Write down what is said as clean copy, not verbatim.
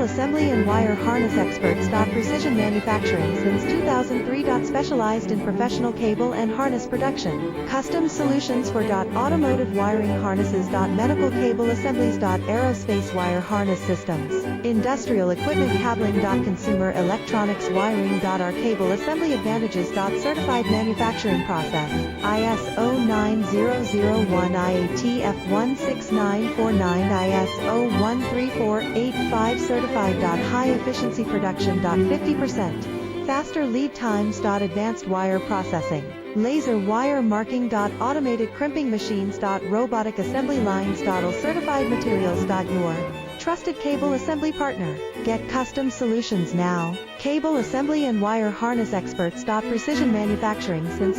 assembly and wire harness experts. Precision manufacturing since 2003. Specialized in professional cable and harness production. Custom solutions for automotive wiring harnesses. Medical cable assemblies. Aerospace wire harness systems. Industrial equipment cabling. Consumer electronics wiring. Our cable assembly advantages. Certified manufacturing process. ISO 9001 IATF 16949 ISO 13485 certified. High efficiency production. 50% faster lead times. Advanced wire processing. Laser wire marking. Automated crimping machines. Robotic assembly lines. All certified materials. Your trusted cable assembly partner. Get custom solutions now. Cable assembly and wire harness experts. Precision manufacturing since